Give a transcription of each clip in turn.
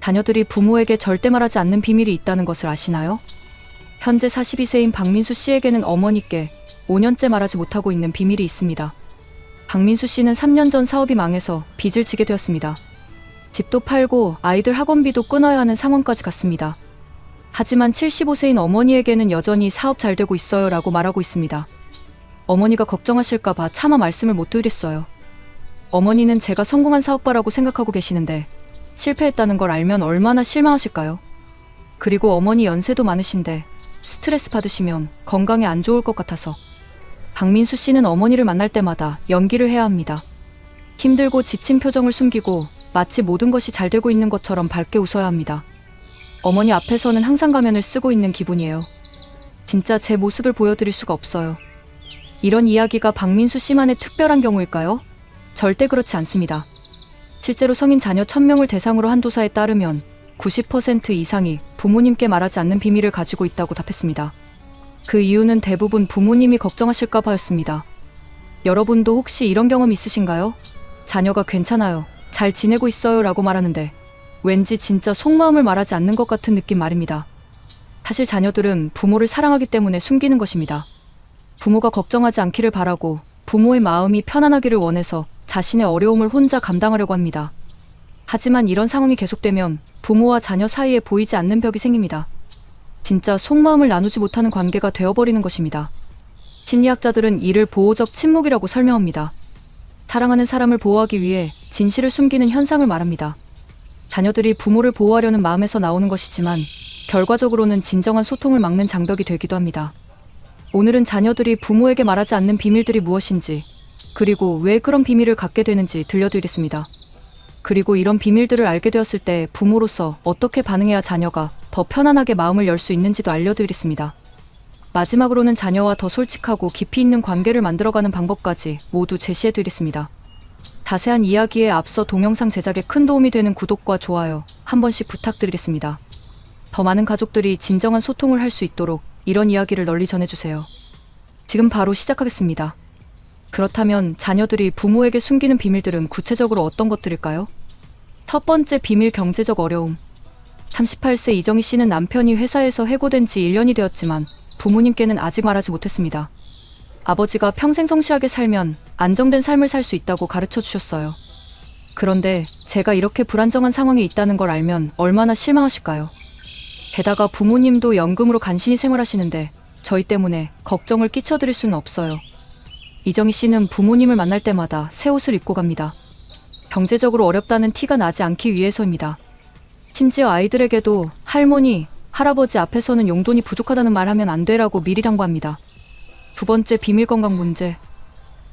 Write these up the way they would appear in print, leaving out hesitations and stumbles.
자녀들이 부모에게 절대 말하지 않는 비밀이 있다는 것을 아시나요? 현재 42세인 박민수 씨에게는 어머니께 5년째 말하지 못하고 있는 비밀이 있습니다. 박민수 씨는 3년 전 사업이 망해서 빚을 지게 되었습니다. 집도 팔고 아이들 학원비도 끊어야 하는 상황까지 갔습니다. 하지만 75세인 어머니에게는 여전히 사업 잘 되고 있어요 라고 말하고 있습니다. 어머니가 걱정하실까봐 차마 말씀을 못 드렸어요. 어머니는 제가 성공한 사업가라고 생각하고 계시는데 실패했다는 걸 알면 얼마나 실망하실까요? 그리고 어머니 연세도 많으신데 스트레스 받으시면 건강에 안 좋을 것 같아서 박민수 씨는 어머니를 만날 때마다 연기를 해야 합니다. 힘들고 지친 표정을 숨기고 마치 모든 것이 잘 되고 있는 것처럼 밝게 웃어야 합니다. 어머니 앞에서는 항상 가면을 쓰고 있는 기분이에요. 진짜 제 모습을 보여드릴 수가 없어요. 이런 이야기가 박민수 씨만의 특별한 경우일까요? 절대 그렇지 않습니다. 실제로 성인 자녀 1000명을 대상으로 한 조사에 따르면 90% 이상이 부모님께 말하지 않는 비밀을 가지고 있다고 답했습니다. 그 이유는 대부분 부모님이 걱정하실까 봐였습니다. 여러분도 혹시 이런 경험 있으신가요? 자녀가 괜찮아요, 잘 지내고 있어요 라고 말하는데 왠지 진짜 속마음을 말하지 않는 것 같은 느낌 말입니다. 사실 자녀들은 부모를 사랑하기 때문에 숨기는 것입니다. 부모가 걱정하지 않기를 바라고 부모의 마음이 편안하기를 원해서 자신의 어려움을 혼자 감당하려고 합니다. 하지만 이런 상황이 계속되면 부모와 자녀 사이에 보이지 않는 벽이 생깁니다. 진짜 속마음을 나누지 못하는 관계가 되어버리는 것입니다. 심리학자들은 이를 보호적 침묵이라고 설명합니다. 사랑하는 사람을 보호하기 위해 진실을 숨기는 현상을 말합니다. 자녀들이 부모를 보호하려는 마음에서 나오는 것이지만 결과적으로는 진정한 소통을 막는 장벽이 되기도 합니다. 오늘은 자녀들이 부모에게 말하지 않는 비밀들이 무엇인지, 그리고 왜 그런 비밀을 갖게 되는지 들려드리겠습니다. 그리고 이런 비밀들을 알게 되었을 때 부모로서 어떻게 반응해야 자녀가 더 편안하게 마음을 열 수 있는지도 알려드리겠습니다. 마지막으로는 자녀와 더 솔직하고 깊이 있는 관계를 만들어가는 방법까지 모두 제시해드리겠습니다. 자세한 이야기에 앞서 동영상 제작에 큰 도움이 되는 구독과 좋아요 한 번씩 부탁드리겠습니다. 더 많은 가족들이 진정한 소통을 할 수 있도록 이런 이야기를 널리 전해주세요. 지금 바로 시작하겠습니다. 그렇다면 자녀들이 부모에게 숨기는 비밀들은 구체적으로 어떤 것들일까요? 첫 번째 비밀, 경제적 어려움. 38세 이정희 씨는 남편이 회사에서 해고된 지 1년이 되었지만 부모님께는 아직 말하지 못했습니다. 아버지가 평생 성실하게 살면 안정된 삶을 살 수 있다고 가르쳐 주셨어요. 그런데 제가 이렇게 불안정한 상황에 있다는 걸 알면 얼마나 실망하실까요? 게다가 부모님도 연금으로 간신히 생활하시는데 저희 때문에 걱정을 끼쳐드릴 수는 없어요. 이정희 씨는 부모님을 만날 때마다 새 옷을 입고 갑니다. 경제적으로 어렵다는 티가 나지 않기 위해서입니다. 심지어 아이들에게도 할머니, 할아버지 앞에서는 용돈이 부족하다는 말 하면 안 되라고 미리 당부합니다. 두 번째 비밀, 건강 문제.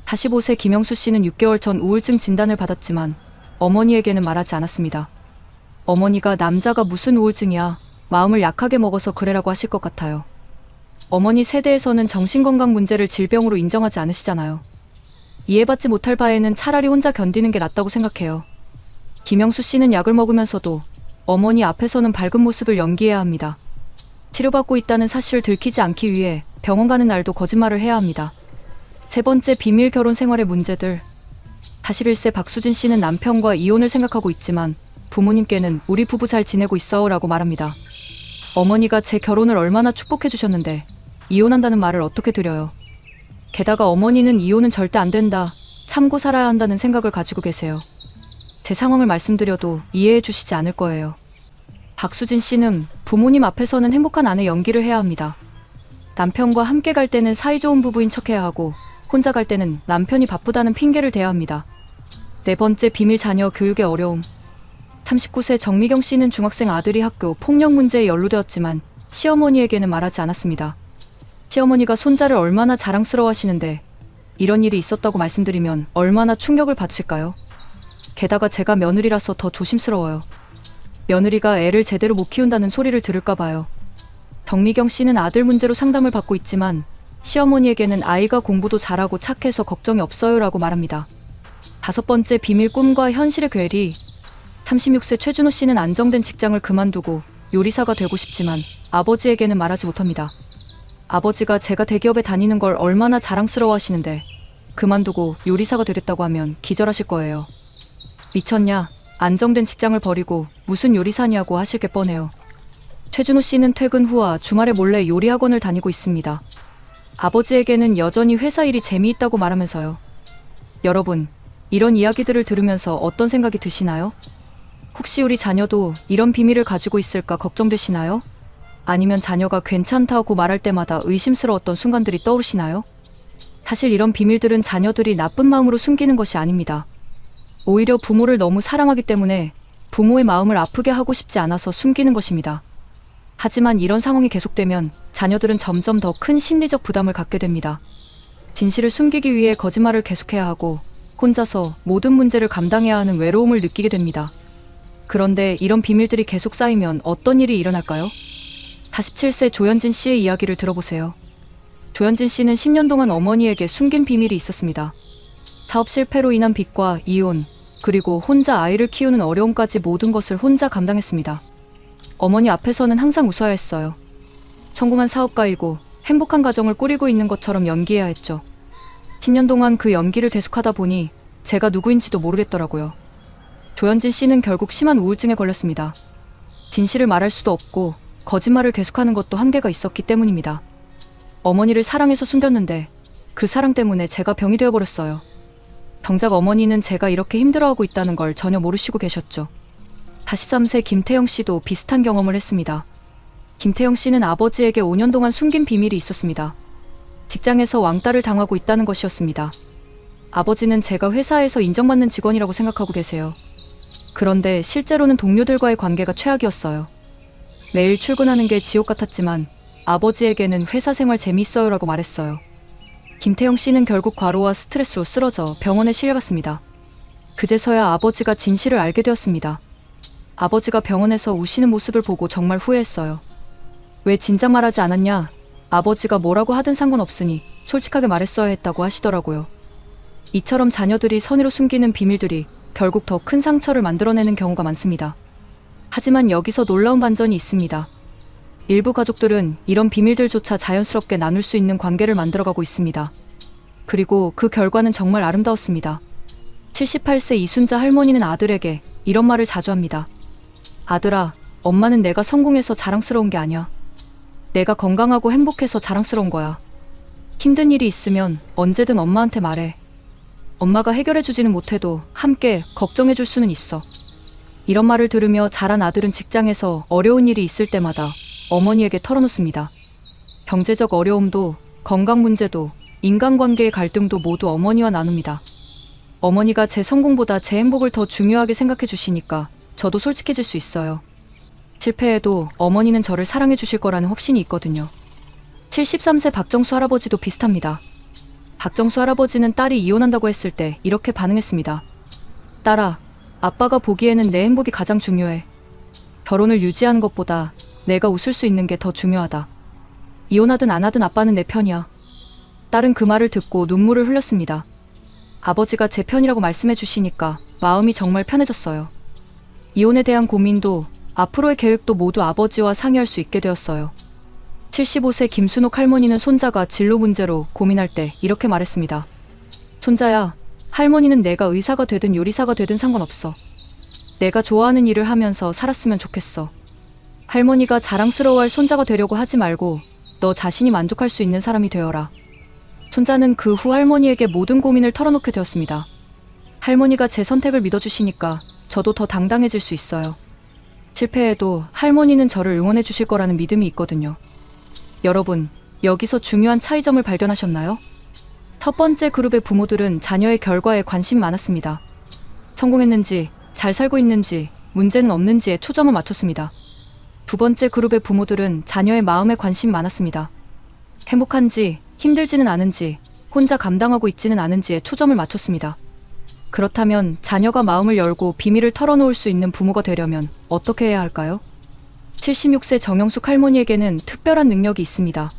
45세 김영수 씨는 6개월 전 우울증 진단을 받았지만 어머니에게는 말하지 않았습니다. 어머니가 남자가 무슨 우울증이야, 마음을 약하게 먹어서 그래라고 하실 것 같아요. 어머니 세대에서는 정신건강 문제를 질병으로 인정하지 않으시잖아요. 이해받지 못할 바에는 차라리 혼자 견디는 게 낫다고 생각해요. 김영수 씨는 약을 먹으면서도 어머니 앞에서는 밝은 모습을 연기해야 합니다. 치료받고 있다는 사실을 들키지 않기 위해 병원 가는 날도 거짓말을 해야 합니다. 세 번째 비밀, 결혼 생활의 문제들. 41세 박수진 씨는 남편과 이혼을 생각하고 있지만 부모님께는 우리 부부 잘 지내고 있어 라고 말합니다. 어머니가 제 결혼을 얼마나 축복해 주셨는데 이혼한다는 말을 어떻게 드려요. 게다가 어머니는 이혼은 절대 안 된다, 참고 살아야 한다는 생각을 가지고 계세요. 제 상황을 말씀드려도 이해해 주시지 않을 거예요. 박수진 씨는 부모님 앞에서는 행복한 아내 연기를 해야 합니다. 남편과 함께 갈 때는 사이좋은 부부인 척해야 하고 혼자 갈 때는 남편이 바쁘다는 핑계를 대야 합니다. 네 번째 비밀, 자녀 교육의 어려움. 39세 정미경 씨는 중학생 아들이 학교 폭력 문제에 연루되었지만 시어머니에게는 말하지 않았습니다. 시어머니가 손자를 얼마나 자랑스러워하시는데 이런 일이 있었다고 말씀드리면 얼마나 충격을 받으실까요? 게다가 제가 며느리라서 더 조심스러워요. 며느리가 애를 제대로 못 키운다는 소리를 들을까 봐요. 정미경 씨는 아들 문제로 상담을 받고 있지만 시어머니에게는 아이가 공부도 잘하고 착해서 걱정이 없어요 라고 말합니다. 다섯 번째 비밀, 꿈과 현실의 괴리. 36세 최준호 씨는 안정된 직장을 그만두고 요리사가 되고 싶지만 아버지에게는 말하지 못합니다. 아버지가 제가 대기업에 다니는 걸 얼마나 자랑스러워 하시는데 그만두고 요리사가 되겠다고 하면 기절하실 거예요. 미쳤냐? 안정된 직장을 버리고 무슨 요리사냐고 하실 게 뻔해요. 최준호 씨는 퇴근 후와 주말에 몰래 요리 학원을 다니고 있습니다. 아버지에게는 여전히 회사 일이 재미있다고 말하면서요. 여러분, 이런 이야기들을 들으면서 어떤 생각이 드시나요? 혹시 우리 자녀도 이런 비밀을 가지고 있을까 걱정되시나요? 아니면 자녀가 괜찮다고 말할 때마다 의심스러웠던 순간들이 떠오르시나요? 사실 이런 비밀들은 자녀들이 나쁜 마음으로 숨기는 것이 아닙니다. 오히려 부모를 너무 사랑하기 때문에 부모의 마음을 아프게 하고 싶지 않아서 숨기는 것입니다. 하지만 이런 상황이 계속되면 자녀들은 점점 더 큰 심리적 부담을 갖게 됩니다. 진실을 숨기기 위해 거짓말을 계속해야 하고 혼자서 모든 문제를 감당해야 하는 외로움을 느끼게 됩니다. 그런데 이런 비밀들이 계속 쌓이면 어떤 일이 일어날까요? 47세 조현진 씨의 이야기를 들어보세요. 조현진 씨는 10년 동안 어머니에게 숨긴 비밀이 있었습니다. 사업 실패로 인한 빚과 이혼, 그리고 혼자 아이를 키우는 어려움까지 모든 것을 혼자 감당했습니다. 어머니 앞에서는 항상 웃어야 했어요. 성공한 사업가이고 행복한 가정을 꾸리고 있는 것처럼 연기해야 했죠. 10년 동안 그 연기를 계속하다 보니 제가 누구인지도 모르겠더라고요. 조현진 씨는 결국 심한 우울증에 걸렸습니다. 진실을 말할 수도 없고 거짓말을 계속하는 것도 한계가 있었기 때문입니다. 어머니를 사랑해서 숨겼는데 그 사랑 때문에 제가 병이 되어버렸어요. 정작 어머니는 제가 이렇게 힘들어하고 있다는 걸 전혀 모르시고 계셨죠. 43세 김태영 씨도 비슷한 경험을 했습니다. 김태영 씨는 아버지에게 5년 동안 숨긴 비밀이 있었습니다. 직장에서 왕따를 당하고 있다는 것이었습니다. 아버지는 제가 회사에서 인정받는 직원이라고 생각하고 계세요. 그런데 실제로는 동료들과의 관계가 최악이었어요. 매일 출근하는 게 지옥 같았지만 아버지에게는 회사 생활 재미있어요라고 말했어요. 김태영 씨는 결국 과로와 스트레스로 쓰러져 병원에 실려갔습니다. 그제서야 아버지가 진실을 알게 되었습니다. 아버지가 병원에서 우시는 모습을 보고 정말 후회했어요. 왜 진작 말하지 않았냐? 아버지가 뭐라고 하든 상관없으니 솔직하게 말했어야 했다고 하시더라고요. 이처럼 자녀들이 선의로 숨기는 비밀들이 결국 더 큰 상처를 만들어내는 경우가 많습니다. 하지만 여기서 놀라운 반전이 있습니다. 일부 가족들은 이런 비밀들조차 자연스럽게 나눌 수 있는 관계를 만들어가고 있습니다. 그리고 그 결과는 정말 아름다웠습니다. 78세 이순자 할머니는 아들에게 이런 말을 자주 합니다. 아들아, 엄마는 내가 성공해서 자랑스러운 게 아니야. 내가 건강하고 행복해서 자랑스러운 거야. 힘든 일이 있으면 언제든 엄마한테 말해. 엄마가 해결해주지는 못해도 함께 걱정해줄 수는 있어. 이런 말을 들으며 자란 아들은 직장에서 어려운 일이 있을 때마다 어머니에게 털어놓습니다. 경제적 어려움도, 건강 문제도, 인간관계의 갈등도 모두 어머니와 나눕니다. 어머니가 제 성공보다 제 행복을 더 중요하게 생각해 주시니까 저도 솔직해질 수 있어요. 실패해도 어머니는 저를 사랑해 주실 거라는 확신이 있거든요. 73세 박정수 할아버지도 비슷합니다. 박정수 할아버지는 딸이 이혼한다고 했을 때 이렇게 반응했습니다. 딸아, 아빠가 보기에는 내 행복이 가장 중요해. 결혼을 유지하는 것보다 내가 웃을 수 있는 게 더 중요하다. 이혼하든 안 하든 아빠는 내 편이야. 딸은 그 말을 듣고 눈물을 흘렸습니다. 아버지가 제 편이라고 말씀해 주시니까 마음이 정말 편해졌어요. 이혼에 대한 고민도 앞으로의 계획도 모두 아버지와 상의할 수 있게 되었어요. 75세 김순옥 할머니는 손자가 진로 문제로 고민할 때 이렇게 말했습니다. 손자야, 할머니는 내가 의사가 되든 요리사가 되든 상관없어. 내가 좋아하는 일을 하면서 살았으면 좋겠어. 할머니가 자랑스러워할 손자가 되려고 하지 말고 너 자신이 만족할 수 있는 사람이 되어라. 손자는 그 후 할머니에게 모든 고민을 털어놓게 되었습니다. 할머니가 제 선택을 믿어주시니까 저도 더 당당해질 수 있어요. 실패해도 할머니는 저를 응원해 주실 거라는 믿음이 있거든요. 여러분, 여기서 중요한 차이점을 발견하셨나요? 첫 번째 그룹의 부모들은 자녀의 결과에 관심이 많았습니다. 성공했는지, 잘 살고 있는지, 문제는 없는지에 초점을 맞췄습니다. 두 번째 그룹의 부모들은 자녀의 마음에 관심이 많았습니다. 행복한지, 힘들지는 않은지, 혼자 감당하고 있지는 않은지에 초점을 맞췄습니다. 그렇다면 자녀가 마음을 열고 비밀을 털어놓을 수 있는 부모가 되려면 어떻게 해야 할까요? 76세 정영숙 할머니에게는 특별한 능력이 있습니다.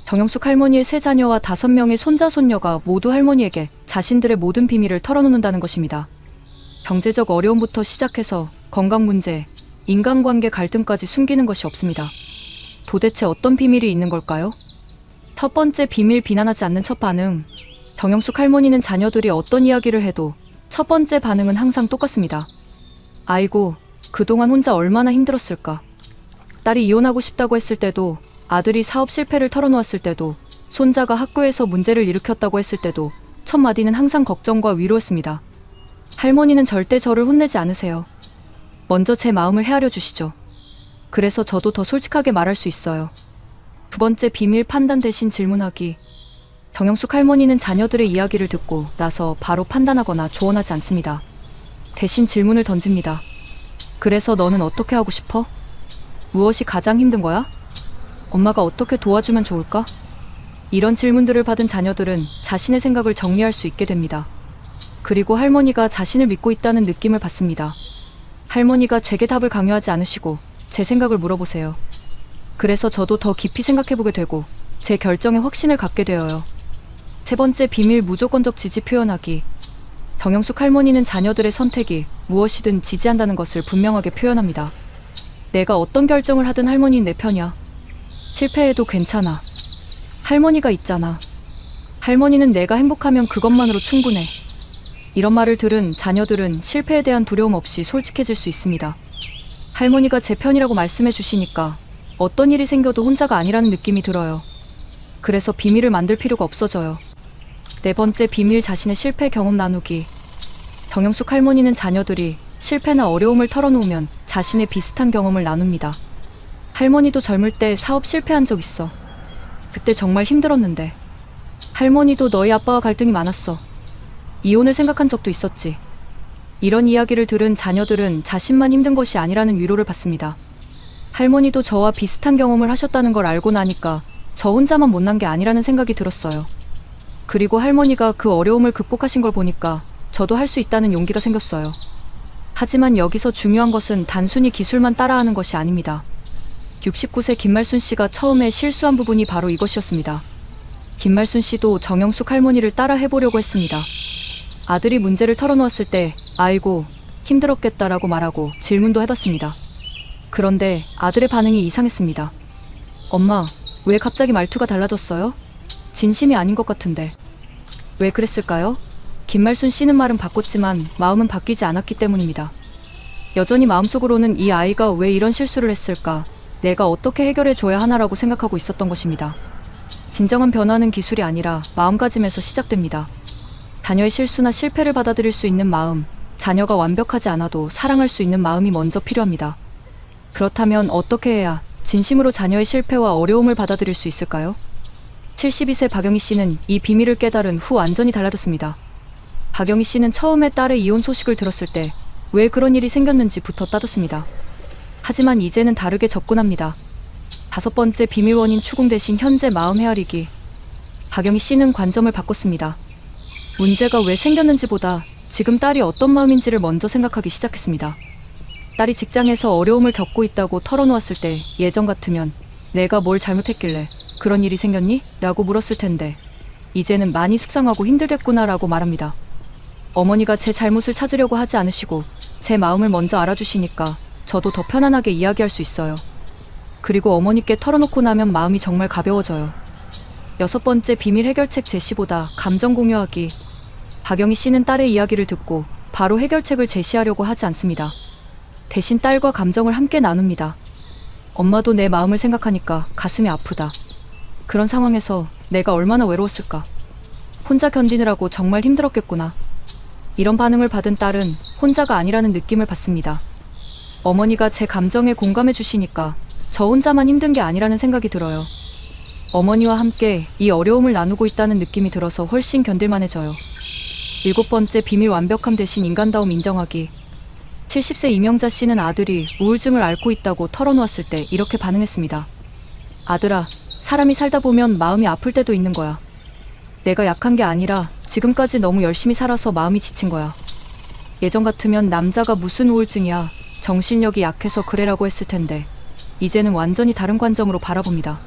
정영숙 할머니의 3자녀와 5명의 손자, 손녀가 모두 할머니에게 자신들의 모든 비밀을 털어놓는다는 것입니다. 경제적 어려움부터 시작해서 건강 문제, 인간관계 갈등까지 숨기는 것이 없습니다. 도대체 어떤 비밀이 있는 걸까요? 첫 번째, 비밀 비난하지 않는 첫 반응. 정영숙 할머니는 자녀들이 어떤 이야기를 해도 첫 번째 반응은 항상 똑같습니다. 아이고, 그동안 혼자 얼마나 힘들었을까. 딸이 이혼하고 싶다고 했을 때도, 아들이 사업 실패를 털어놓았을 때도, 손자가 학교에서 문제를 일으켰다고 했을 때도 첫 마디는 항상 걱정과 위로였습니다. 할머니는 절대 저를 혼내지 않으세요. 먼저 제 마음을 헤아려 주시죠. 그래서 저도 더 솔직하게 말할 수 있어요. 두 번째 비밀 판단 대신 질문하기. 정영숙 할머니는 자녀들의 이야기를 듣고 나서 바로 판단하거나 조언하지 않습니다. 대신 질문을 던집니다. 그래서 너는 어떻게 하고 싶어? 무엇이 가장 힘든 거야? 엄마가 어떻게 도와주면 좋을까? 이런 질문들을 받은 자녀들은 자신의 생각을 정리할 수 있게 됩니다. 그리고 할머니가 자신을 믿고 있다는 느낌을 받습니다. 할머니가 제게 답을 강요하지 않으시고 제 생각을 물어보세요. 그래서 저도 더 깊이 생각해보게 되고 제 결정에 확신을 갖게 되어요. 세 번째 비밀 무조건적 지지 표현하기. 정영숙 할머니는 자녀들의 선택이 무엇이든 지지한다는 것을 분명하게 표현합니다. 내가 어떤 결정을 하든 할머니는 내 편이야. 실패해도 괜찮아. 할머니가 있잖아. 할머니는 내가 행복하면 그것만으로 충분해. 이런 말을 들은 자녀들은 실패에 대한 두려움 없이 솔직해질 수 있습니다. 할머니가 제 편이라고 말씀해 주시니까 어떤 일이 생겨도 혼자가 아니라는 느낌이 들어요. 그래서 비밀을 만들 필요가 없어져요. 네 번째 비밀 자신의 실패 경험 나누기. 정영숙 할머니는 자녀들이 실패나 어려움을 털어놓으면 자신의 비슷한 경험을 나눕니다. 할머니도 젊을 때 사업 실패한 적 있어. 그때 정말 힘들었는데. 할머니도 너희 아빠와 갈등이 많았어. 이혼을 생각한 적도 있었지. 이런 이야기를 들은 자녀들은 자신만 힘든 것이 아니라는 위로를 받습니다. 할머니도 저와 비슷한 경험을 하셨다는 걸 알고 나니까 저 혼자만 못난 게 아니라는 생각이 들었어요. 그리고 할머니가 그 어려움을 극복하신 걸 보니까 저도 할 수 있다는 용기가 생겼어요. 하지만 여기서 중요한 것은 단순히 기술만 따라하는 것이 아닙니다. 69세 김말순 씨가 처음에 실수한 부분이 바로 이것이었습니다. 김말순 씨도 정영숙 할머니를 따라 해보려고 했습니다. 아들이 문제를 털어놓았을 때 아이고 힘들었겠다라고 말하고 질문도 해봤습니다. 그런데 아들의 반응이 이상했습니다. 엄마, 왜 갑자기 말투가 달라졌어요? 진심이 아닌 것 같은데. 왜 그랬을까요? 김말순 씨는 말은 바꿨지만 마음은 바뀌지 않았기 때문입니다. 여전히 마음속으로는 이 아이가 왜 이런 실수를 했을까? 내가 어떻게 해결해 줘야 하나라고 생각하고 있었던 것입니다. 진정한 변화는 기술이 아니라 마음가짐에서 시작됩니다. 자녀의 실수나 실패를 받아들일 수 있는 마음, 자녀가 완벽하지 않아도 사랑할 수 있는 마음이 먼저 필요합니다. 그렇다면 어떻게 해야 진심으로 자녀의 실패와 어려움을 받아들일 수 있을까요? 72세 박영희 씨는 이 비밀을 깨달은 후 완전히 달라졌습니다. 박영희 씨는 처음에 딸의 이혼 소식을 들었을 때 왜 그런 일이 생겼는지부터 따졌습니다. 하지만 이제는 다르게 접근합니다. 다섯 번째 비밀 원인 추궁 대신 현재 마음 헤아리기. 박영희 씨는 관점을 바꿨습니다. 문제가 왜 생겼는지보다 지금 딸이 어떤 마음인지를 먼저 생각하기 시작했습니다. 딸이 직장에서 어려움을 겪고 있다고 털어놓았을 때 예전 같으면 내가 뭘 잘못했길래 그런 일이 생겼니? 라고 물었을 텐데 이제는 많이 속상하고 힘들겠구나 라고 말합니다. 어머니가 제 잘못을 찾으려고 하지 않으시고 제 마음을 먼저 알아주시니까 저도 더 편안하게 이야기할 수 있어요. 그리고 어머니께 털어놓고 나면 마음이 정말 가벼워져요. 여섯 번째 비밀 해결책 제시보다 감정 공유하기. 박영희 씨는 딸의 이야기를 듣고 바로 해결책을 제시하려고 하지 않습니다. 대신 딸과 감정을 함께 나눕니다. 엄마도 내 마음을 생각하니까 가슴이 아프다. 그런 상황에서 내가 얼마나 외로웠을까. 혼자 견디느라고 정말 힘들었겠구나. 이런 반응을 받은 딸은 혼자가 아니라는 느낌을 받습니다. 어머니가 제 감정에 공감해 주시니까 저 혼자만 힘든 게 아니라는 생각이 들어요. 어머니와 함께 이 어려움을 나누고 있다는 느낌이 들어서 훨씬 견딜만해져요. 일곱 번째 비밀 완벽함 대신 인간다움 인정하기. 70세 이명자 씨는 아들이 우울증을 앓고 있다고 털어놓았을 때 이렇게 반응했습니다. 아들아, 사람이 살다 보면 마음이 아플 때도 있는 거야. 내가 약한 게 아니라 지금까지 너무 열심히 살아서 마음이 지친 거야. 예전 같으면 남자가 무슨 우울증이야, 정신력이 약해서 그래라고 했을 텐데 이제는 완전히 다른 관점으로 바라봅니다.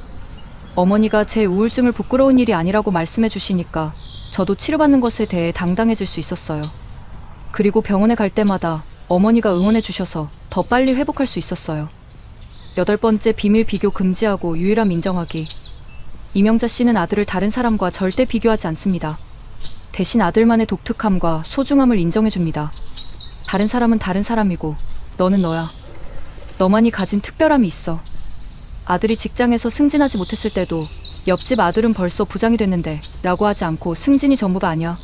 어머니가 제 우울증을 부끄러운 일이 아니라고 말씀해 주시니까 저도 치료받는 것에 대해 당당해질 수 있었어요. 그리고 병원에 갈 때마다 어머니가 응원해 주셔서 더 빨리 회복할 수 있었어요. 여덟 번째 비밀 비교 금지하고 유일함 인정하기. 이명자 씨는 아들을 다른 사람과 절대 비교하지 않습니다. 대신 아들만의 독특함과 소중함을 인정해 줍니다. 다른 사람은 다른 사람이고 너는 너야. 너만이 가진 특별함이 있어. 아들이 직장에서 승진하지 못했을 때도 옆집 아들은 벌써 부장이 됐는데 라고 하지 않고 승진이 전부가 아니야.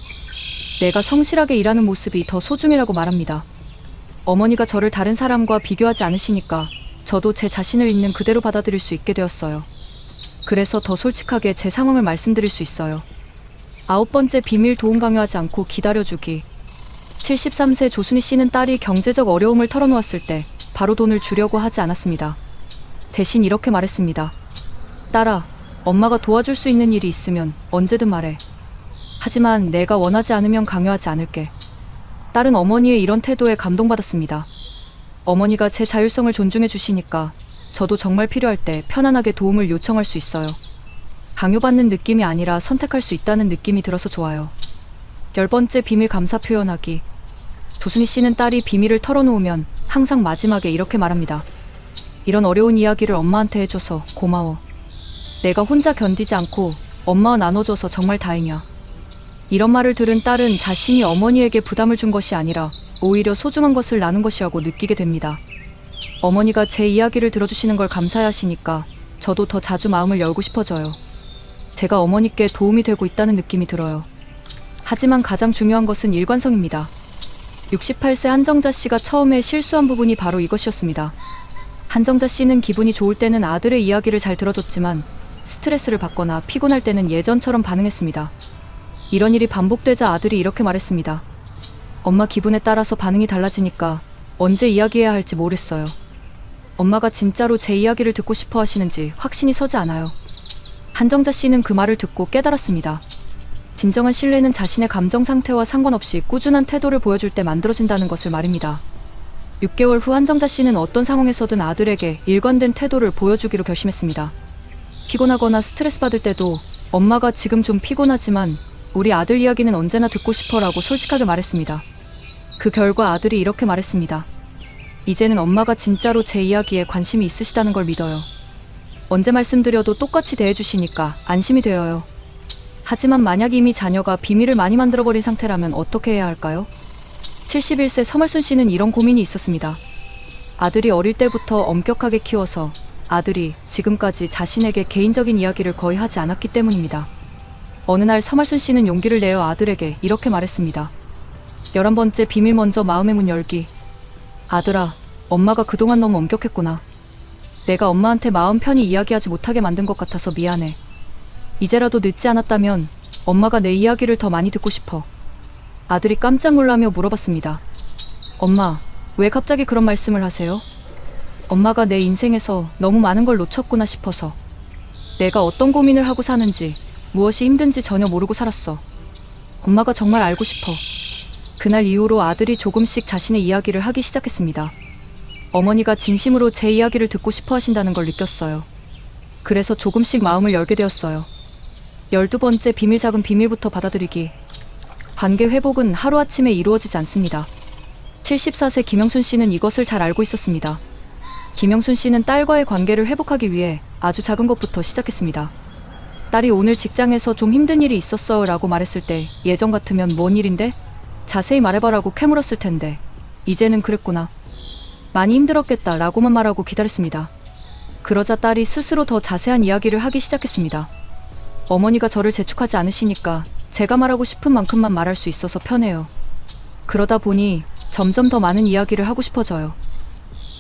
내가 성실하게 일하는 모습이 더 소중이라고 말합니다. 어머니가 저를 다른 사람과 비교하지 않으시니까 저도 제 자신을 있는 그대로 받아들일 수 있게 되었어요. 그래서 더 솔직하게 제 상황을 말씀드릴 수 있어요. 9번째 비밀 도움 강요하지 않고 기다려주기. 73세 조순희 씨는 딸이 경제적 어려움을 털어놓았을 때 바로 돈을 주려고 하지 않았습니다. 대신 이렇게 말했습니다. 딸아, 엄마가 도와줄 수 있는 일이 있으면 언제든 말해. 하지만 내가 원하지 않으면 강요하지 않을게. 딸은 어머니의 이런 태도에 감동받았습니다. 어머니가 제 자율성을 존중해 주시니까 저도 정말 필요할 때 편안하게 도움을 요청할 수 있어요. 강요받는 느낌이 아니라 선택할 수 있다는 느낌이 들어서 좋아요. 10번째 비밀 감사 표현하기. 조순희 씨는 딸이 비밀을 털어놓으면 항상 마지막에 이렇게 말합니다. 이런 어려운 이야기를 엄마한테 해줘서 고마워. 내가 혼자 견디지 않고 엄마와 나눠줘서 정말 다행이야. 이런 말을 들은 딸은 자신이 어머니에게 부담을 준 것이 아니라 오히려 소중한 것을 나눈 것이라고 느끼게 됩니다. 어머니가 제 이야기를 들어주시는 걸 감사해하시니까 저도 더 자주 마음을 열고 싶어져요. 제가 어머니께 도움이 되고 있다는 느낌이 들어요. 하지만 가장 중요한 것은 일관성입니다. 68세 한정자 씨가 처음에 실수한 부분이 바로 이것이었습니다. 한정자 씨는 기분이 좋을 때는 아들의 이야기를 잘 들어줬지만 스트레스를 받거나 피곤할 때는 예전처럼 반응했습니다. 이런 일이 반복되자 아들이 이렇게 말했습니다. 엄마 기분에 따라서 반응이 달라지니까 언제 이야기해야 할지 모르겠어요. 엄마가 진짜로 제 이야기를 듣고 싶어 하시는지 확신이 서지 않아요. 한정자 씨는 그 말을 듣고 깨달았습니다. 진정한 신뢰는 자신의 감정 상태와 상관없이 꾸준한 태도를 보여줄 때 만들어진다는 것을 말입니다. 6개월 후 한정자 씨는 어떤 상황에서든 아들에게 일관된 태도를 보여주기로 결심했습니다. 피곤하거나 스트레스 받을 때도 엄마가 지금 좀 피곤하지만 우리 아들 이야기는 언제나 듣고 싶어라고 솔직하게 말했습니다. 그 결과 아들이 이렇게 말했습니다. 이제는 엄마가 진짜로 제 이야기에 관심이 있으시다는 걸 믿어요. 언제 말씀드려도 똑같이 대해주시니까 안심이 되어요. 하지만 만약 이미 자녀가 비밀을 많이 만들어버린 상태라면 어떻게 해야 할까요? 71세 서말순 씨는 이런 고민이 있었습니다. 아들이 어릴 때부터 엄격하게 키워서 아들이 지금까지 자신에게 개인적인 이야기를 거의 하지 않았기 때문입니다. 어느 날 서말순 씨는 용기를 내어 아들에게 이렇게 말했습니다. 11번째 비밀 먼저 마음의 문 열기. 아들아, 엄마가 그동안 너무 엄격했구나. 내가 엄마한테 마음 편히 이야기하지 못하게 만든 것 같아서 미안해. 이제라도 늦지 않았다면 엄마가 내 이야기를 더 많이 듣고 싶어. 아들이 깜짝 놀라며 물어봤습니다. 엄마, 왜 갑자기 그런 말씀을 하세요? 엄마가 내 인생에서 너무 많은 걸 놓쳤구나 싶어서. 내가 어떤 고민을 하고 사는지, 무엇이 힘든지 전혀 모르고 살았어. 엄마가 정말 알고 싶어. 그날 이후로 아들이 조금씩 자신의 이야기를 하기 시작했습니다. 어머니가 진심으로 제 이야기를 듣고 싶어 하신다는 걸 느꼈어요. 그래서 조금씩 마음을 열게 되었어요. 12번째 비밀 작은 비밀부터 받아들이기. 관계 회복은 하루아침에 이루어지지 않습니다. 74세 김영순 씨는 이것을 잘 알고 있었습니다. 김영순 씨는 딸과의 관계를 회복하기 위해 아주 작은 것부터 시작했습니다. 딸이 오늘 직장에서 좀 힘든 일이 있었어 라고 말했을 때 예전 같으면 뭔 일인데? 자세히 말해봐라고 캐물었을 텐데 이제는 그랬구나. 많이 힘들었겠다 라고만 말하고 기다렸습니다. 그러자 딸이 스스로 더 자세한 이야기를 하기 시작했습니다. 어머니가 저를 재촉하지 않으시니까 제가 말하고 싶은 만큼만 말할 수 있어서 편해요. 그러다 보니 점점 더 많은 이야기를 하고 싶어져요.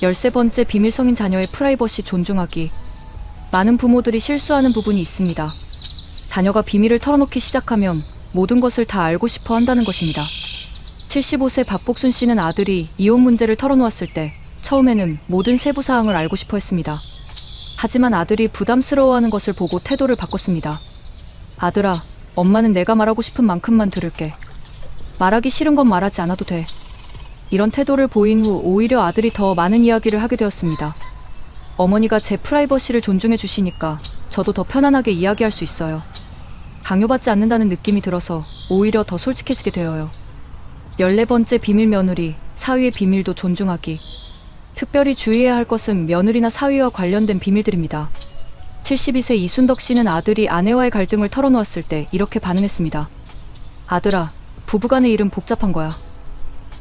13번째 비밀 성인 자녀의 프라이버시 존중하기. 많은 부모들이 실수하는 부분이 있습니다. 자녀가 비밀을 털어놓기 시작하면 모든 것을 다 알고 싶어 한다는 것입니다. 75세 박복순 씨는 아들이 이혼 문제를 털어놓았을 때 처음에는 모든 세부 사항을 알고 싶어 했습니다. 하지만 아들이 부담스러워하는 것을 보고 태도를 바꿨습니다. 아들아, 엄마는 내가 말하고 싶은 만큼만 들을게. 말하기 싫은 건 말하지 않아도 돼. 이런 태도를 보인 후 오히려 아들이 더 많은 이야기를 하게 되었습니다. 어머니가 제 프라이버시를 존중해 주시니까 저도 더 편안하게 이야기할 수 있어요. 강요받지 않는다는 느낌이 들어서 오히려 더 솔직해지게 되어요. 14번째 비밀 며느리, 사위의 비밀도 존중하기. 특별히 주의해야 할 것은 며느리나 사위와 관련된 비밀들입니다. 72세 이순덕 씨는 아들이 아내와의 갈등을 털어놓았을 때 이렇게 반응했습니다. 아들아, 부부간의 일은 복잡한 거야.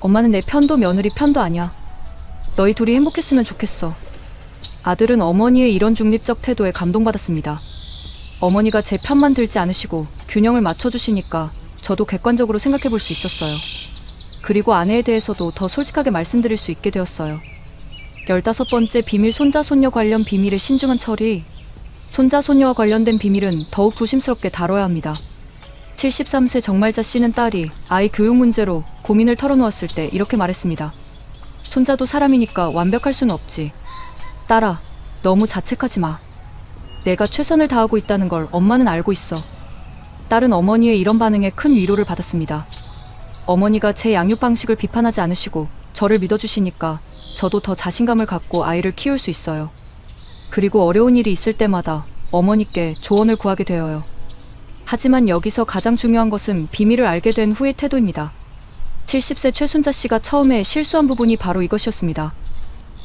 엄마는 내 편도 며느리 편도 아니야. 너희 둘이 행복했으면 좋겠어. 아들은 어머니의 이런 중립적 태도에 감동받았습니다. 어머니가 제 편만 들지 않으시고 균형을 맞춰주시니까 저도 객관적으로 생각해 볼 수 있었어요. 그리고 아내에 대해서도 더 솔직하게 말씀드릴 수 있게 되었어요. 15번째 비밀 손자 손녀 관련 비밀의 신중한 처리. 손자 손녀와 관련된 비밀은 더욱 조심스럽게 다뤄야 합니다. 73세 정말자 씨는 딸이 아이 교육 문제로 고민을 털어놓았을 때 이렇게 말했습니다. 손자도 사람이니까 완벽할 수는 없지. 딸아, 너무 자책하지 마. 내가 최선을 다하고 있다는 걸 엄마는 알고 있어. 딸은 어머니의 이런 반응에 큰 위로를 받았습니다. 어머니가 제 양육 방식을 비판하지 않으시고 저를 믿어주시니까 저도 더 자신감을 갖고 아이를 키울 수 있어요. 그리고 어려운 일이 있을 때마다 어머니께 조언을 구하게 되어요. 하지만 여기서 가장 중요한 것은 비밀을 알게 된 후의 태도입니다. 70세 최순자 씨가 처음에 실수한 부분이 바로 이것이었습니다.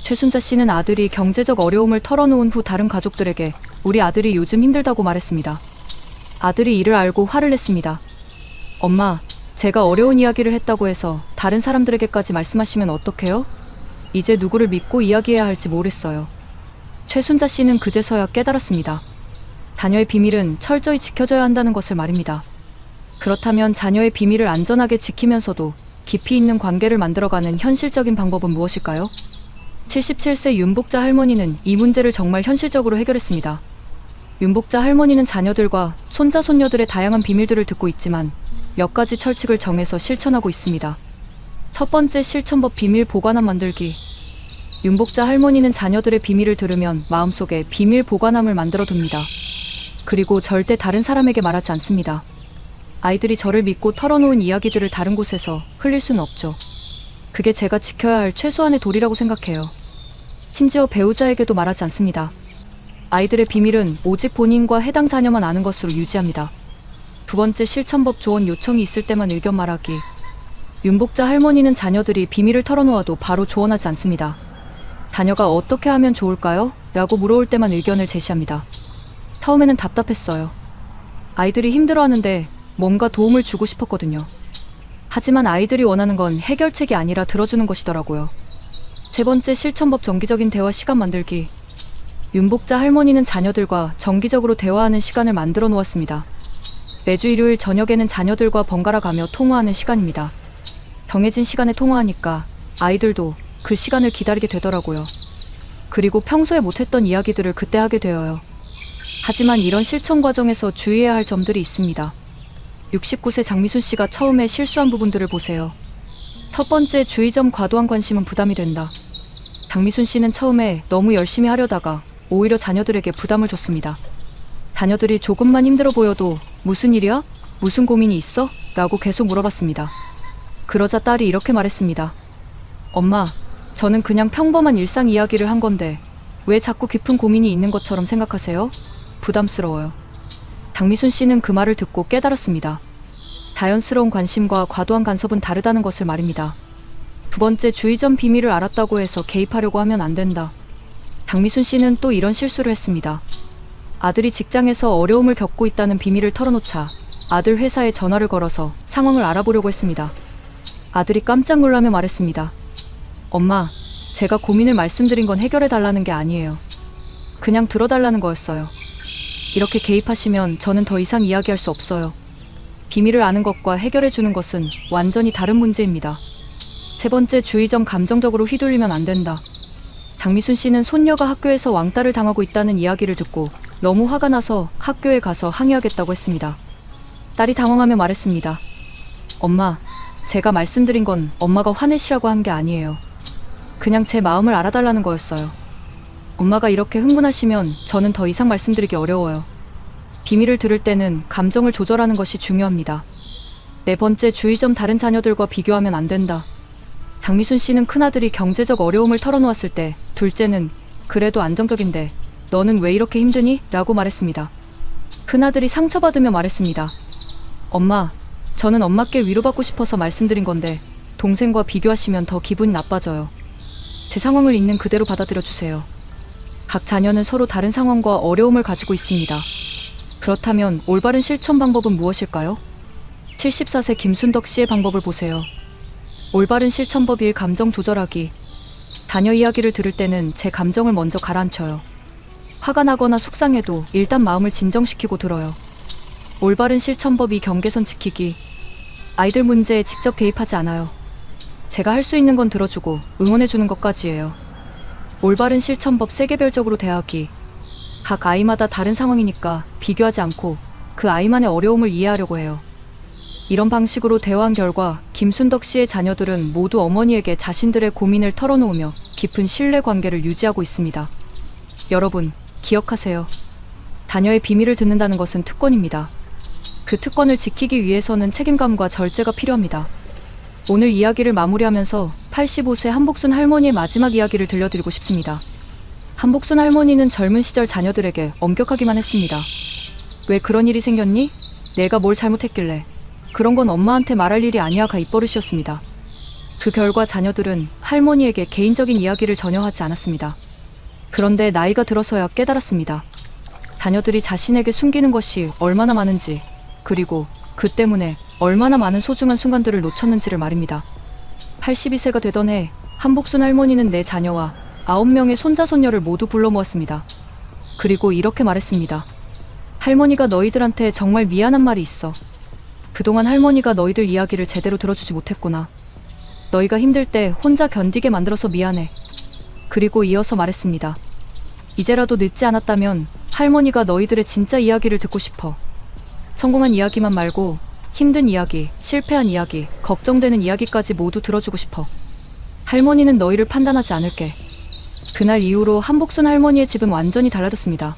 최순자 씨는 아들이 경제적 어려움을 털어놓은 후 다른 가족들에게 우리 아들이 요즘 힘들다고 말했습니다. 아들이 이를 알고 화를 냈습니다. 엄마, 제가 어려운 이야기를 했다고 해서 다른 사람들에게까지 말씀하시면 어떡해요? 이제 누구를 믿고 이야기해야 할지 모르겠어요. 최순자 씨는 그제서야 깨달았습니다. 자녀의 비밀은 철저히 지켜져야 한다는 것을 말입니다. 그렇다면 자녀의 비밀을 안전하게 지키면서도 깊이 있는 관계를 만들어가는 현실적인 방법은 무엇일까요? 77세 윤복자 할머니는 이 문제를 정말 현실적으로 해결했습니다. 윤복자 할머니는 자녀들과 손자 손녀들의 다양한 비밀들을 듣고 있지만 몇 가지 철칙을 정해서 실천하고 있습니다. 첫 번째 실천법 비밀 보관함 만들기. 윤복자 할머니는 자녀들의 비밀을 들으면 마음속에 비밀 보관함을 만들어 둡니다. 그리고 절대 다른 사람에게 말하지 않습니다. 아이들이 저를 믿고 털어놓은 이야기들을 다른 곳에서 흘릴 수는 없죠. 그게 제가 지켜야 할 최소한의 도리라고 생각해요. 심지어 배우자에게도 말하지 않습니다. 아이들의 비밀은 오직 본인과 해당 자녀만 아는 것으로 유지합니다. 두 번째 실천법 조언 요청이 있을 때만 의견 말하기. 윤복자 할머니는 자녀들이 비밀을 털어놓아도 바로 조언하지 않습니다. 자녀가 어떻게 하면 좋을까요? 라고 물어올 때만 의견을 제시합니다. 처음에는 답답했어요. 아이들이 힘들어하는데 뭔가 도움을 주고 싶었거든요. 하지만 아이들이 원하는 건 해결책이 아니라 들어주는 것이더라고요. 세 번째 실천법 정기적인 대화 시간 만들기. 윤복자 할머니는 자녀들과 정기적으로 대화하는 시간을 만들어 놓았습니다. 매주 일요일 저녁에는 자녀들과 번갈아 가며 통화하는 시간입니다. 정해진 시간에 통화하니까 아이들도 그 시간을 기다리게 되더라고요. 그리고 평소에 못했던 이야기들을 그때 하게 되어요. 하지만 이런 실천 과정에서 주의해야 할 점들이 있습니다. 69세 장미순 씨가 처음에 실수한 부분들을 보세요. 첫 번째 주의점 과도한 관심은 부담이 된다. 장미순 씨는 처음에 너무 열심히 하려다가 오히려 자녀들에게 부담을 줬습니다. 자녀들이 조금만 힘들어 보여도 무슨 일이야? 무슨 고민이 있어? 라고 계속 물어봤습니다. 그러자 딸이 이렇게 말했습니다. 엄마, 저는 그냥 평범한 일상 이야기를 한 건데 왜 자꾸 깊은 고민이 있는 것처럼 생각하세요? 부담스러워요. 장미순 씨는 그 말을 듣고 깨달았습니다. 자연스러운 관심과 과도한 간섭은 다르다는 것을 말입니다. 두 번째 주의점 비밀을 알았다고 해서 개입하려고 하면 안 된다. 장미순 씨는 또 이런 실수를 했습니다. 아들이 직장에서 어려움을 겪고 있다는 비밀을 털어놓자 아들 회사에 전화를 걸어서 상황을 알아보려고 했습니다. 아들이 깜짝 놀라며 말했습니다. 엄마, 제가 고민을 말씀드린 건 해결해달라는 게 아니에요. 그냥 들어달라는 거였어요. 이렇게 개입하시면 저는 더 이상 이야기할 수 없어요. 비밀을 아는 것과 해결해주는 것은 완전히 다른 문제입니다. 세 번째 주의점 감정적으로 휘둘리면 안 된다. 장미순 씨는 손녀가 학교에서 왕따를 당하고 있다는 이야기를 듣고 너무 화가 나서 학교에 가서 항의하겠다고 했습니다. 딸이 당황하며 말했습니다. 엄마, 제가 말씀드린 건 엄마가 화내시라고 한 게 아니에요. 그냥 제 마음을 알아달라는 거였어요. 엄마가 이렇게 흥분하시면 저는 더 이상 말씀드리기 어려워요. 비밀을 들을 때는 감정을 조절하는 것이 중요합니다. 네 번째 주의점 다른 자녀들과 비교하면 안 된다. 장미순 씨는 큰아들이 경제적 어려움을 털어놓았을 때 둘째는 그래도 안정적인데 너는 왜 이렇게 힘드니? 라고 말했습니다. 큰아들이 상처받으며 말했습니다. 엄마, 저는 엄마께 위로받고 싶어서 말씀드린 건데 동생과 비교하시면 더 기분이 나빠져요. 제 상황을 있는 그대로 받아들여주세요. 각 자녀는 서로 다른 상황과 어려움을 가지고 있습니다. 그렇다면 올바른 실천 방법은 무엇일까요? 74세 김순덕 씨의 방법을 보세요. 올바른 실천법 1. 감정 조절하기. 자녀 이야기를 들을 때는 제 감정을 먼저 가라앉혀요. 화가 나거나 속상해도 일단 마음을 진정시키고 들어요. 올바른 실천법이 경계선 지키기. 아이들 문제에 직접 개입하지 않아요. 제가 할 수 있는 건 들어주고 응원해주는 것까지예요. 올바른 실천법 세계별적으로 대하기. 각 아이마다 다른 상황이니까 비교하지 않고 그 아이만의 어려움을 이해하려고 해요. 이런 방식으로 대화한 결과 김순덕 씨의 자녀들은 모두 어머니에게 자신들의 고민을 털어놓으며 깊은 신뢰 관계를 유지하고 있습니다. 여러분, 기억하세요. 자녀의 비밀을 듣는다는 것은 특권입니다. 그 특권을 지키기 위해서는 책임감과 절제가 필요합니다. 오늘 이야기를 마무리하면서 85세 한복순 할머니의 마지막 이야기를 들려드리고 싶습니다. 한복순 할머니는 젊은 시절 자녀들에게 엄격하기만 했습니다. 왜 그런 일이 생겼니? 내가 뭘 잘못했길래? 그런 건 엄마한테 말할 일이 아니야가 입버릇이었습니다. 그 결과 자녀들은 할머니에게 개인적인 이야기를 전혀 하지 않았습니다. 그런데 나이가 들어서야 깨달았습니다. 자녀들이 자신에게 숨기는 것이 얼마나 많은지, 그리고 그 때문에 얼마나 많은 소중한 순간들을 놓쳤는지를 말입니다. 82세가 되던 해 한복순 할머니는 내 자녀와 9명의 손자 손녀를 모두 불러 모았습니다. 그리고 이렇게 말했습니다. 할머니가 너희들한테 정말 미안한 말이 있어. 그동안 할머니가 너희들 이야기를 제대로 들어주지 못했구나. 너희가 힘들 때 혼자 견디게 만들어서 미안해. 그리고 이어서 말했습니다. 이제라도 늦지 않았다면 할머니가 너희들의 진짜 이야기를 듣고 싶어. 성공한 이야기만 말고 힘든 이야기, 실패한 이야기, 걱정되는 이야기까지 모두 들어주고 싶어. 할머니는 너희를 판단하지 않을게. 그날 이후로 한복순 할머니의 집은 완전히 달라졌습니다.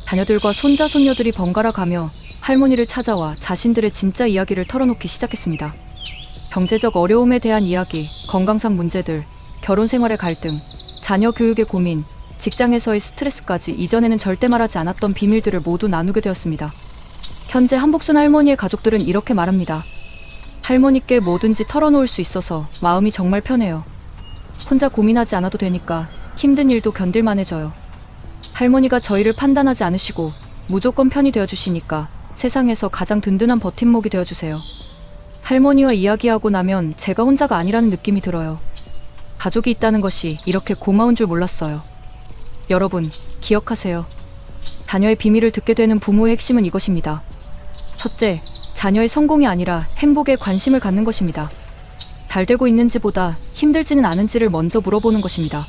자녀들과 손자 손녀들이 번갈아 가며 할머니를 찾아와 자신들의 진짜 이야기를 털어놓기 시작했습니다. 경제적 어려움에 대한 이야기, 건강상 문제들, 결혼 생활의 갈등, 자녀 교육의 고민, 직장에서의 스트레스까지 이전에는 절대 말하지 않았던 비밀들을 모두 나누게 되었습니다. 현재 한복순 할머니의 가족들은 이렇게 말합니다. 할머니께 뭐든지 털어놓을 수 있어서 마음이 정말 편해요. 혼자 고민하지 않아도 되니까 힘든 일도 견딜만해져요. 할머니가 저희를 판단하지 않으시고 무조건 편이 되어주시니까 세상에서 가장 든든한 버팀목이 되어주세요. 할머니와 이야기하고 나면 제가 혼자가 아니라는 느낌이 들어요. 가족이 있다는 것이 이렇게 고마운 줄 몰랐어요. 여러분, 기억하세요. 자녀의 비밀을 듣게 되는 부모의 핵심은 이것입니다. 첫째, 자녀의 성공이 아니라 행복에 관심을 갖는 것입니다. 잘 되고 있는지보다 힘들지는 않은지를 먼저 물어보는 것입니다.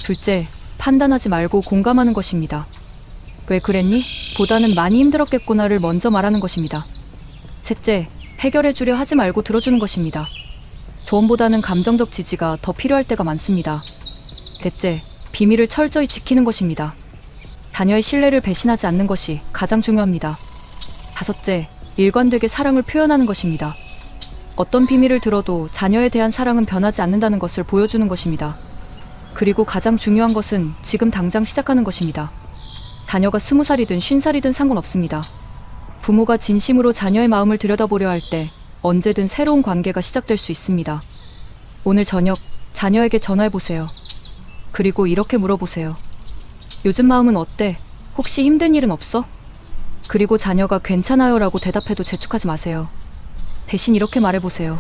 둘째, 판단하지 말고 공감하는 것입니다. 왜 그랬니? 보다는 많이 힘들었겠구나를 먼저 말하는 것입니다. 셋째, 해결해주려 하지 말고 들어주는 것입니다. 조언보다는 감정적 지지가 더 필요할 때가 많습니다. 넷째, 비밀을 철저히 지키는 것입니다. 자녀의 신뢰를 배신하지 않는 것이 가장 중요합니다. 다섯째, 일관되게 사랑을 표현하는 것입니다. 어떤 비밀을 들어도 자녀에 대한 사랑은 변하지 않는다는 것을 보여주는 것입니다. 그리고 가장 중요한 것은 지금 당장 시작하는 것입니다. 자녀가 20살이든 50살이든 상관없습니다. 부모가 진심으로 자녀의 마음을 들여다보려 할 때 언제든 새로운 관계가 시작될 수 있습니다. 오늘 저녁 자녀에게 전화해보세요. 그리고 이렇게 물어보세요. 요즘 마음은 어때? 혹시 힘든 일은 없어? 그리고 자녀가 괜찮아요 라고 대답해도 재촉하지 마세요. 대신 이렇게 말해보세요.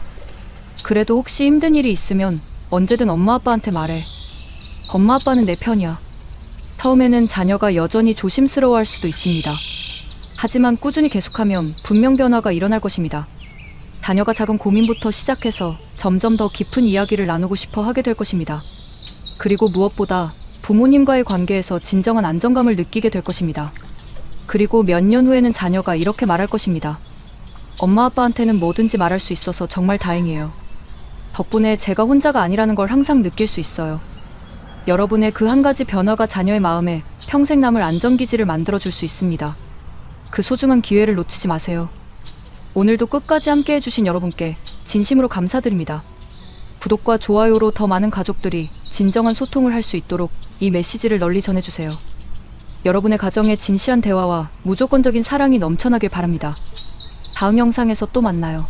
그래도 혹시 힘든 일이 있으면 언제든 엄마 아빠한테 말해. 엄마 아빠는 내 편이야. 처음에는 자녀가 여전히 조심스러워할 수도 있습니다. 하지만 꾸준히 계속하면 분명 변화가 일어날 것입니다. 자녀가 작은 고민부터 시작해서 점점 더 깊은 이야기를 나누고 싶어 하게 될 것입니다. 그리고 무엇보다 부모님과의 관계에서 진정한 안정감을 느끼게 될 것입니다. 그리고 몇 년 후에는 자녀가 이렇게 말할 것입니다. 엄마 아빠한테는 뭐든지 말할 수 있어서 정말 다행이에요. 덕분에 제가 혼자가 아니라는 걸 항상 느낄 수 있어요. 여러분의 그 한 가지 변화가 자녀의 마음에 평생 남을 안정기지를 만들어줄 수 있습니다. 그 소중한 기회를 놓치지 마세요. 오늘도 끝까지 함께 해주신 여러분께 진심으로 감사드립니다. 구독과 좋아요로 더 많은 가족들이 진정한 소통을 할 수 있도록 이 메시지를 널리 전해주세요. 여러분의 가정에 진실한 대화와 무조건적인 사랑이 넘쳐나길 바랍니다. 다음 영상에서 또 만나요.